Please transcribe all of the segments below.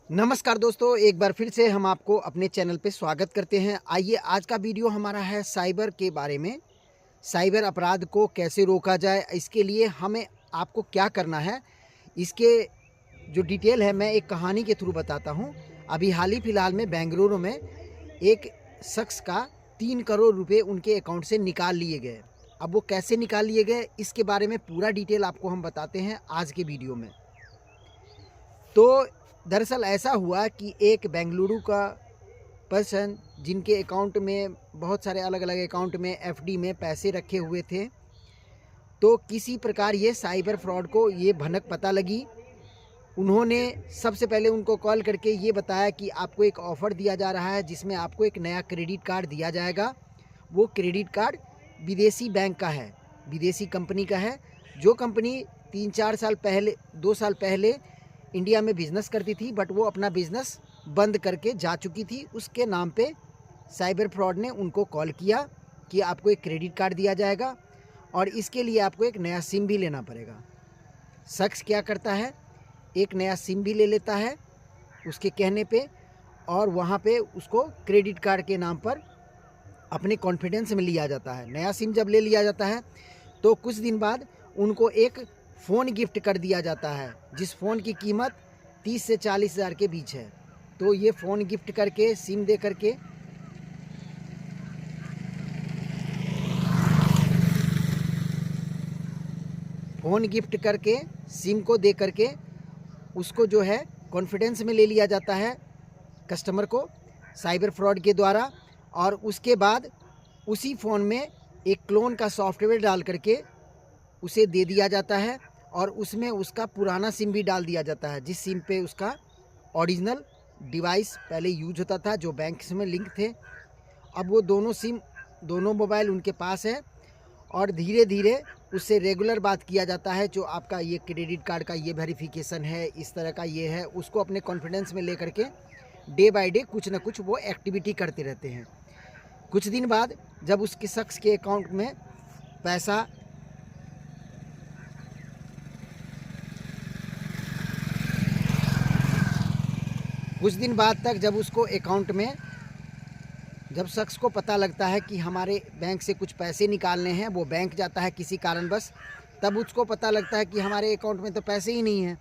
नमस्कार दोस्तों, एक बार फिर से हम आपको अपने चैनल पे स्वागत करते हैं। आइए आज का वीडियो हमारा है साइबर के बारे में। साइबर अपराध को कैसे रोका जाए, इसके लिए हमें आपको क्या करना है, इसके जो डिटेल है मैं एक कहानी के थ्रू बताता हूँ। अभी हाल ही फिलहाल में बेंगलुरु में एक शख्स का 3 करोड़ रुपए उनके अकाउंट से निकाल लिए गए। अब वो कैसे निकाल लिए गए, इसके बारे में पूरा डिटेल आपको हम बताते हैं आज के वीडियो में। तो दरअसल ऐसा हुआ कि एक बेंगलुरु का पर्सन जिनके अकाउंट में बहुत सारे अलग अलग अकाउंट में एफडी में पैसे रखे हुए थे, तो किसी प्रकार ये साइबर फ्रॉड को ये भनक पता लगी। उन्होंने सबसे पहले उनको कॉल करके ये बताया कि आपको एक ऑफ़र दिया जा रहा है जिसमें आपको एक नया क्रेडिट कार्ड दिया जाएगा। वो क्रेडिट कार्ड विदेशी बैंक का है, विदेशी कंपनी का है। जो कंपनी 3-4 साल पहले 2 साल पहले इंडिया में बिज़नेस करती थी, बट वो अपना बिज़नेस बंद करके जा चुकी थी। उसके नाम पे साइबर फ्रॉड ने उनको कॉल किया कि आपको एक क्रेडिट कार्ड दिया जाएगा और इसके लिए आपको एक नया सिम भी लेना पड़ेगा। शख्स क्या करता है, एक नया सिम भी ले लेता है उसके कहने पे, और वहाँ पे उसको क्रेडिट कार्ड के नाम पर अपने कॉन्फिडेंस में लिया जाता है। नया सिम जब ले लिया जाता है तो कुछ दिन बाद उनको एक फ़ोन गिफ्ट कर दिया जाता है, जिस फ़ोन की कीमत 30 से 40 हज़ार के बीच है। तो ये फ़ोन गिफ्ट करके, सिम दे करके सिम को दे करके उसको जो है कॉन्फिडेंस में ले लिया जाता है कस्टमर को साइबर फ्रॉड के द्वारा। और उसके बाद उसी फ़ोन में एक क्लोन का सॉफ्टवेयर डाल करके उसे दे दिया जाता है और उसमें उसका पुराना सिम भी डाल दिया जाता है, जिस सिम पे उसका ओरिजिनल डिवाइस पहले यूज होता था, जो बैंक में लिंक थे। अब वो दोनों सिम, दोनों मोबाइल उनके पास है और धीरे धीरे उससे रेगुलर बात किया जाता है। जो आपका ये क्रेडिट कार्ड का ये वेरिफिकेशन है, इस तरह का ये है, उसको अपने कॉन्फिडेंस में ले करके डे बाय डे कुछ ना कुछ वो एक्टिविटी करते रहते हैं। कुछ दिन बाद जब उसके शख्स के अकाउंट में पैसा कुछ दिन बाद तक जब उसको अकाउंट में, जब शख्स को पता लगता है कि हमारे बैंक से कुछ पैसे निकालने हैं, वो बैंक जाता है किसी कारणवश, तब उसको पता लगता है कि हमारे अकाउंट में तो पैसे ही नहीं हैं,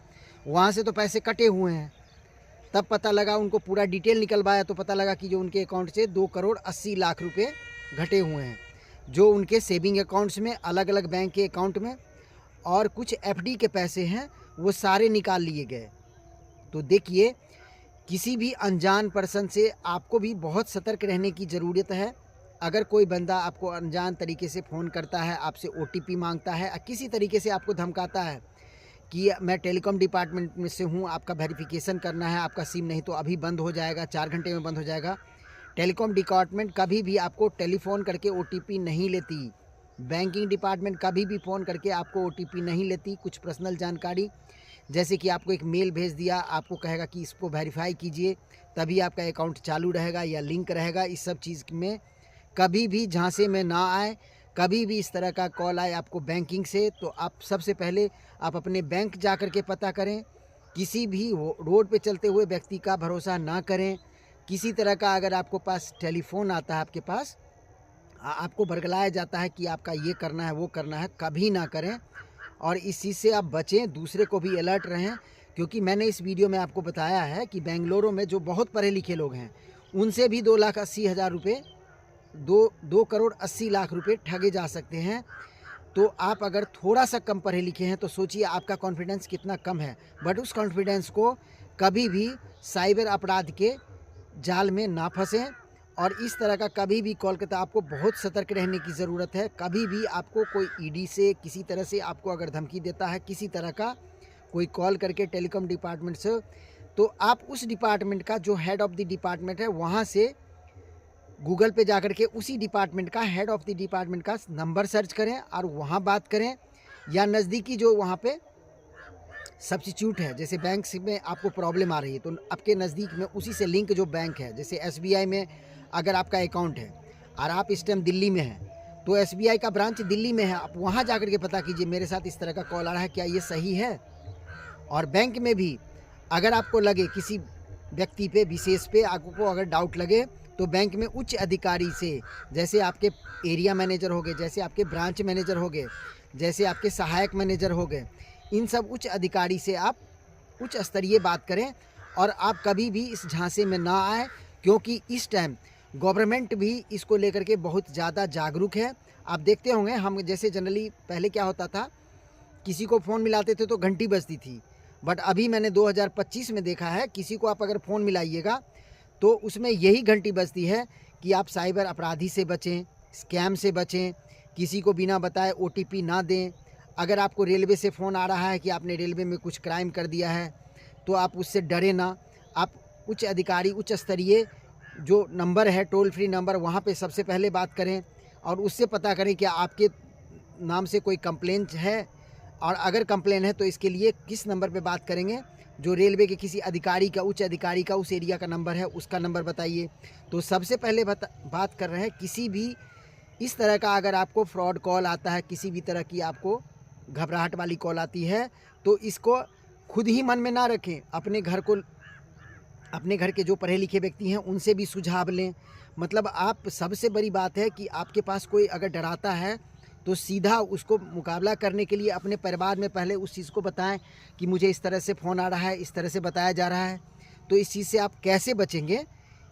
वहाँ से तो पैसे कटे हुए हैं। तब पता लगा, उनको पूरा डिटेल निकलवाया तो पता लगा कि जो उनके अकाउंट से 2 करोड़ 80 लाख रुपए घटे हुए हैं, जो उनके सेविंग अकाउंट्स में, अलग अलग बैंक के अकाउंट में, और कुछ एफडी के पैसे हैं वो सारे निकाल लिए गए। तो देखिए, किसी भी अनजान पर्सन से आपको भी बहुत सतर्क रहने की ज़रूरत है। अगर कोई बंदा आपको अनजान तरीके से फ़ोन करता है, आपसे ओटीपी मांगता है, किसी तरीके से आपको धमकाता है कि मैं टेलीकॉम डिपार्टमेंट में से हूँ, आपका वेरिफिकेशन करना है, आपका सिम नहीं तो अभी बंद हो जाएगा, 4 घंटे में बंद हो जाएगा। टेलीकॉम डिपार्टमेंट कभी भी आपको टेलीफ़ोन करके ओटीपी नहीं लेती। बैंकिंग डिपार्टमेंट कभी भी फ़ोन करके आपको ओटीपी नहीं लेती। कुछ पर्सनल जानकारी, जैसे कि आपको एक मेल भेज दिया, आपको कहेगा कि इसको वेरीफाई कीजिए तभी आपका अकाउंट चालू रहेगा या लिंक रहेगा। इस सब चीज़ में कभी भी झांसे में ना आए। कभी भी इस तरह का कॉल आए आपको बैंकिंग से, तो आप सबसे पहले आप अपने बैंक जा कर के पता करें। किसी भी रोड पे चलते हुए व्यक्ति का भरोसा ना करें। किसी तरह का अगर आपको पास टेलीफोन आता है, आपके पास आपको बरगलाया जाता है कि आपका ये करना है, वो करना है, कभी ना करें। और इस चीज़ से आप बचें, दूसरे को भी अलर्ट रहें। क्योंकि मैंने इस वीडियो में आपको बताया है कि बेंगलुरु में जो बहुत पढ़े लिखे लोग हैं, उनसे भी 2,80,000 रुपये, 2 करोड़ 80 लाख रुपए ठगे जा सकते हैं। तो आप अगर थोड़ा सा कम पढ़े लिखे हैं तो सोचिए आपका कॉन्फिडेंस कितना कम है। बट उस कॉन्फिडेंस को कभी भी साइबर अपराध के जाल में ना फंसें। और इस तरह का कभी भी कॉल करता, आपको बहुत सतर्क रहने की ज़रूरत है। कभी भी आपको कोई ईडी से, किसी तरह से आपको अगर धमकी देता है, किसी तरह का कोई कॉल करके टेलीकॉम डिपार्टमेंट से, तो आप उस डिपार्टमेंट का जो हेड ऑफ़ द डिपार्टमेंट है, वहाँ से गूगल पे जा कर के उसी डिपार्टमेंट का, हेड ऑफ़ द डिपार्टमेंट का नंबर सर्च करें और वहाँ बात करें। या नज़दीकी जो वहाँ पे सब्स्टिट्यूट है, जैसे बैंक में आपको प्रॉब्लम आ रही है तो आपके नज़दीक में उसी से लिंक जो बैंक है, जैसे एसबीआई में अगर आपका अकाउंट है और आप इस टाइम दिल्ली में हैं, तो एसबीआई का ब्रांच दिल्ली में है, आप वहाँ जा कर के पता कीजिए मेरे साथ इस तरह का कॉल आ रहा है, क्या ये सही है। और बैंक में भी अगर आपको लगे किसी व्यक्ति पे विशेष पे आपको अगर डाउट लगे तो बैंक में उच्च अधिकारी से, जैसे आपके एरिया मैनेजर हो गए, जैसे आपके ब्रांच मैनेजर हो गए, जैसे आपके सहायक मैनेजर हो गए, इन सब उच्च अधिकारी से आप उच्च स्तरीय बात करें। और आप कभी भी इस झांसे में ना आए, क्योंकि इस टाइम गवर्नमेंट भी इसको लेकर के बहुत ज़्यादा जागरूक है। आप देखते होंगे, हम जैसे जनरली पहले क्या होता था, किसी को फ़ोन मिलाते थे तो घंटी बजती थी, बट अभी मैंने 2025 में देखा है, किसी को आप अगर फ़ोन मिलाइएगा तो उसमें यही घंटी बजती है कि आप साइबर अपराधी से बचें, स्कैम से बचें, किसी को बिना बताए OTP ना दें। अगर आपको रेलवे से फ़ोन आ रहा है कि आपने रेलवे में कुछ क्राइम कर दिया है तो आप उससे डरे ना। आप उच्च अधिकारी, उच्च स्तरीय जो नंबर है, टोल फ्री नंबर, वहाँ पे सबसे पहले बात करें और उससे पता करें कि आपके नाम से कोई कंप्लेन है, और अगर कंप्लेन है तो इसके लिए किस नंबर पे बात करेंगे। जो रेलवे के किसी अधिकारी का, उच्च अधिकारी का उस एरिया का नंबर है, उसका नंबर बताइए। तो सबसे पहले बात कर रहे हैं, किसी भी इस तरह का अगर आपको फ्रॉड कॉल आता है, किसी भी तरह की आपको घबराहट वाली कॉल आती है, तो इसको खुद ही मन में ना रखें, अपने घर के जो पढ़े लिखे व्यक्ति हैं उनसे भी सुझाव लें। मतलब आप, सबसे बड़ी बात है कि आपके पास कोई अगर डराता है तो सीधा उसको मुकाबला करने के लिए अपने परिवार में पहले उस चीज़ को बताएं कि मुझे इस तरह से फ़ोन आ रहा है, इस तरह से बताया जा रहा है। तो इस चीज़ से आप कैसे बचेंगे,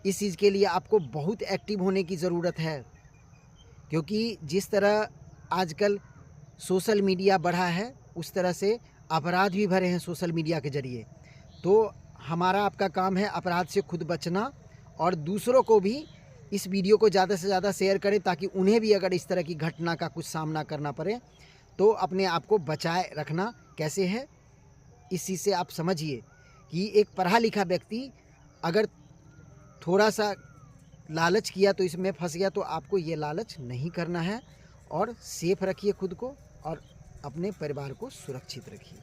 इस चीज़ के लिए आपको बहुत एक्टिव होने की ज़रूरत है, क्योंकि जिस तरह आजकल सोशल मीडिया बढ़ा है उस तरह से अपराध भी भरे हैं सोशल मीडिया के ज़रिए। तो हमारा आपका काम है अपराध से खुद बचना, और दूसरों को भी इस वीडियो को ज़्यादा से ज़्यादा शेयर करें, ताकि उन्हें भी अगर इस तरह की घटना का कुछ सामना करना पड़े तो अपने आप को बचाए रखना कैसे है, इस चीज़ से आप समझिए कि एक पढ़ा लिखा व्यक्ति अगर थोड़ा सा लालच किया तो इसमें फंस गया, तो आपको ये लालच नहीं करना है, और सेफ रखिए खुद को और अपने परिवार को सुरक्षित रखिए।